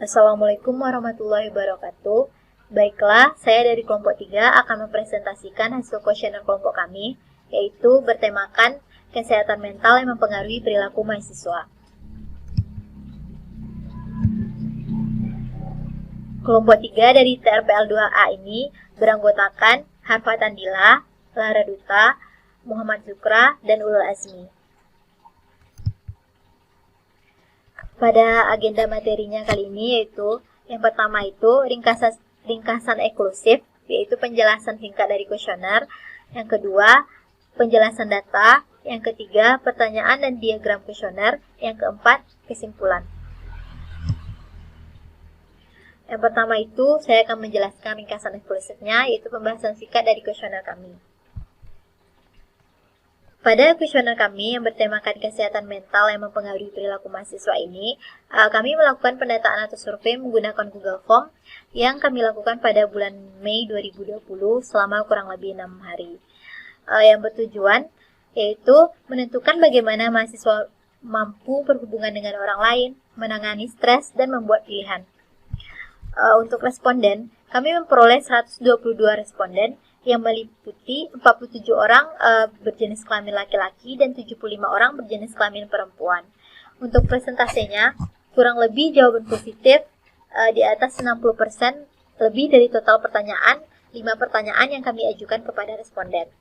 Assalamualaikum warahmatullahi wabarakatuh. Baiklah, saya dari kelompok 3 akan mempresentasikan hasil kuesioner kelompok kami, yaitu bertemakan kesehatan mental yang mempengaruhi perilaku mahasiswa. Kelompok 3 dari TRPL2A ini beranggotakan Harfa Tandila, Lara Duta, Muhammad Zukra, dan Ulul Azmi. Pada agenda materinya kali ini yaitu yang pertama itu ringkasan eksklusif, yaitu penjelasan singkat dari kuesioner. Yang kedua, penjelasan data. Yang ketiga, pertanyaan dan diagram kuesioner. Yang keempat, kesimpulan. Yang pertama itu saya akan menjelaskan ringkasan eksklusifnya, yaitu pembahasan singkat dari kuesioner kami. Pada kuesioner kami yang bertemakan kesehatan mental yang mempengaruhi perilaku mahasiswa ini, kami melakukan pendataan atau survei menggunakan Google Form yang kami lakukan pada bulan Mei 2020 selama kurang lebih 6 hari. Yang bertujuan yaitu menentukan bagaimana mahasiswa mampu berhubungan dengan orang lain, menangani stres, dan membuat pilihan. Untuk responden, kami memperoleh 122 responden yang meliputi 47 orang berjenis kelamin laki-laki dan 75 orang berjenis kelamin perempuan. Untuk presentasinya, kurang lebih jawaban positif di atas 60% lebih dari total pertanyaan, 5 pertanyaan yang kami ajukan kepada responden.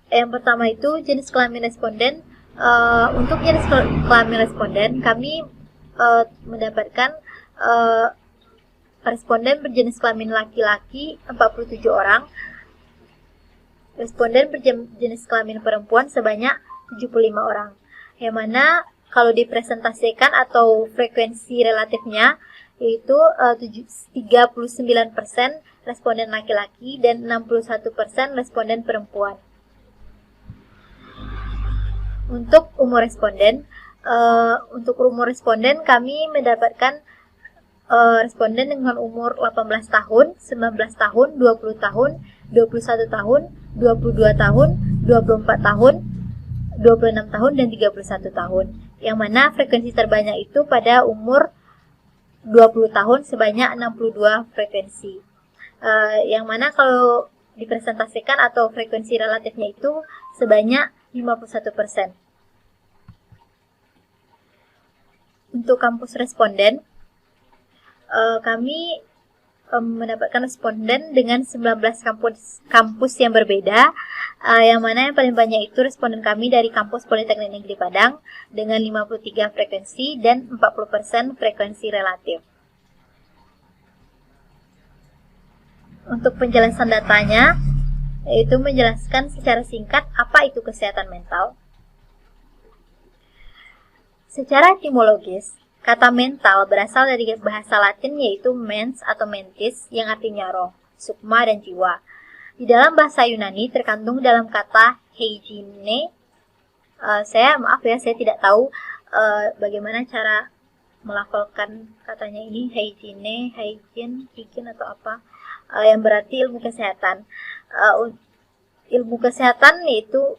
Yang pertama itu jenis kelamin responden. Untuk jenis kelamin responden, kami mendapatkan responden berjenis kelamin laki-laki 47 orang, responden berjenis kelamin perempuan sebanyak 75 orang. Yang mana kalau dipresentasikan atau frekuensi relatifnya yaitu 39% responden laki-laki dan 61% responden perempuan. Untuk umur responden, kami mendapatkan responden dengan umur 18 tahun, 19 tahun, 20 tahun, 21 tahun, 22 tahun, 24 tahun, 26 tahun, dan 31 tahun. Yang mana frekuensi terbanyak itu pada umur 20 tahun sebanyak 62 frekuensi. Yang mana kalau dipresentasikan atau frekuensi relatifnya itu sebanyak 51%. Untuk kampus responden, kami mendapatkan responden dengan 19 kampus yang berbeda, yang mana yang paling banyak itu responden kami dari kampus Politeknik Negeri Padang dengan 53 frekuensi dan 40% frekuensi relatif. Untuk penjelasan datanya, yaitu menjelaskan secara singkat apa itu kesehatan mental. Secara etimologis, kata mental berasal dari bahasa Latin yaitu mens atau mentis yang artinya roh, sukma, dan jiwa. Di dalam bahasa Yunani terkandung dalam kata hygiene. Saya tidak tahu bagaimana cara melafalkan katanya ini, hygiene atau apa, yang berarti ilmu kesehatan. Ilmu kesehatan yaitu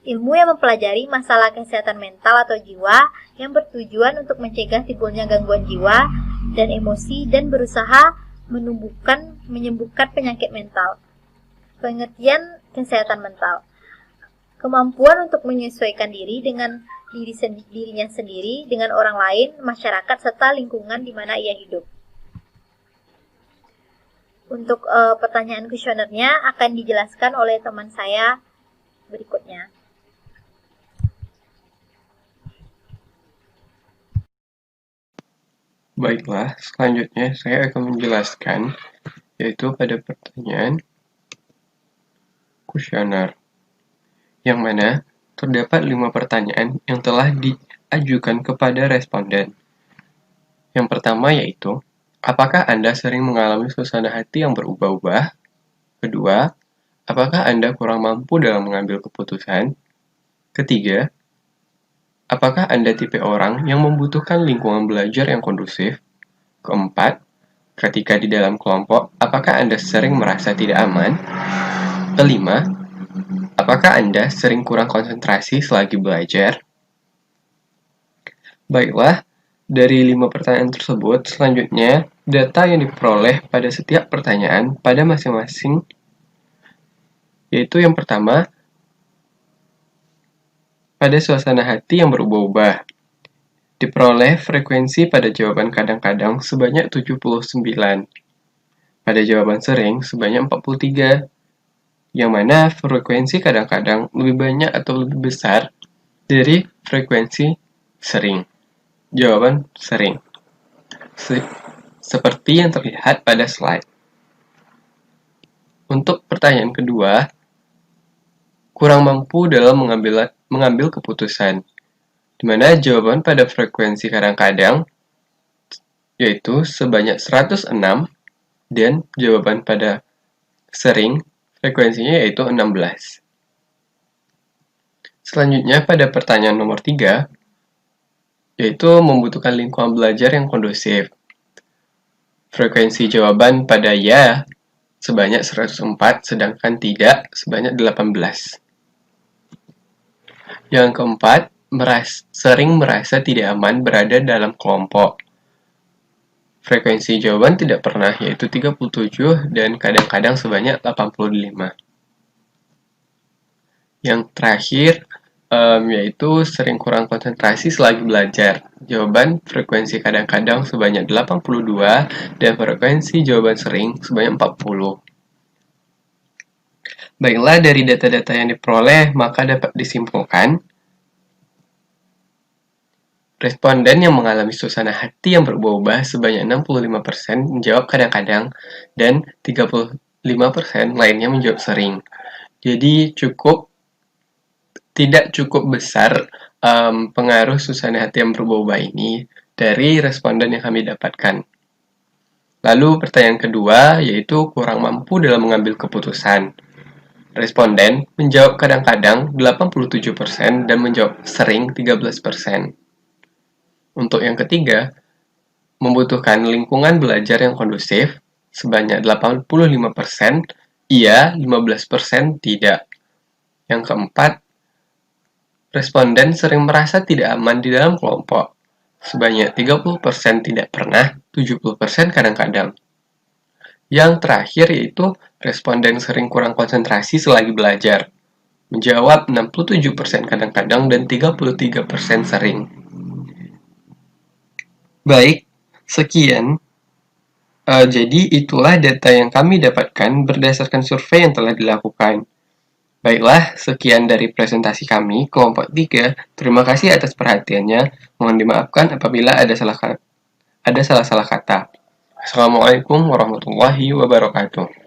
ilmu yang mempelajari masalah kesehatan mental atau jiwa yang bertujuan untuk mencegah timbulnya gangguan jiwa dan emosi dan berusaha menyembuhkan penyakit mental. Pengertian kesehatan mental: kemampuan untuk menyesuaikan diri dengan dirinya sendiri, dengan orang lain, masyarakat, serta lingkungan di mana ia hidup. Untuk pertanyaan kuesionernya akan dijelaskan oleh teman saya berikutnya. Baiklah, selanjutnya saya akan menjelaskan, yaitu pada pertanyaan kuesioner, yang mana terdapat 5 pertanyaan yang telah diajukan kepada responden. Yang pertama yaitu, apakah Anda sering mengalami suasana hati yang berubah-ubah? Kedua, apakah Anda kurang mampu dalam mengambil keputusan? Ketiga, apakah Anda tipe orang yang membutuhkan lingkungan belajar yang kondusif? Keempat, ketika di dalam kelompok, apakah Anda sering merasa tidak aman? Kelima, apakah Anda sering kurang konsentrasi selagi belajar? Baiklah, dari 5 pertanyaan tersebut, selanjutnya data yang diperoleh pada setiap pertanyaan pada masing-masing, yaitu yang pertama, pada suasana hati yang berubah-ubah. Diperoleh frekuensi pada jawaban kadang-kadang sebanyak 79, pada jawaban sering sebanyak 43, yang mana frekuensi kadang-kadang lebih banyak atau lebih besar dari frekuensi sering. Jawaban sering. Seperti yang terlihat pada slide. Untuk pertanyaan kedua, kurang mampu dalam mengambil keputusan, di mana jawaban pada frekuensi kadang-kadang yaitu sebanyak 106 dan jawaban pada sering frekuensinya yaitu 16. Selanjutnya pada pertanyaan nomor 3, yaitu membutuhkan lingkungan belajar yang kondusif. Frekuensi jawaban pada ya sebanyak 104, sedangkan tidak sebanyak 18. Yang keempat, sering merasa tidak aman berada dalam kelompok. Frekuensi jawaban tidak pernah yaitu 37 dan kadang-kadang sebanyak 85. Yang terakhir, yaitu sering kurang konsentrasi selagi belajar. Jawaban frekuensi kadang-kadang sebanyak 82 dan frekuensi jawaban sering sebanyak 40. Baiklah, dari data-data yang diperoleh, maka dapat disimpulkan responden yang mengalami suasana hati yang berubah-ubah sebanyak 65% menjawab kadang-kadang dan 35% lainnya menjawab sering. Jadi tidak cukup besar pengaruh suasana hati yang berubah-ubah ini dari responden yang kami dapatkan. Lalu pertanyaan kedua yaitu kurang mampu dalam mengambil keputusan. Responden menjawab kadang-kadang 87% dan menjawab sering 13%. Untuk yang ketiga, membutuhkan lingkungan belajar yang kondusif sebanyak 85%, iya, 15% tidak. Yang keempat, responden sering merasa tidak aman di dalam kelompok. Sebanyak 30% tidak pernah, 70% kadang-kadang. Yang terakhir yaitu responden sering kurang konsentrasi selagi belajar. Menjawab 67% kadang-kadang dan 33% sering. Baik, sekian. Jadi itulah data yang kami dapatkan berdasarkan survei yang telah dilakukan. Baiklah, sekian dari presentasi kami, kelompok 3. Terima kasih atas perhatiannya. Mohon dimaafkan apabila ada salah-salah kata. Assalamualaikum warahmatullahi wabarakatuh.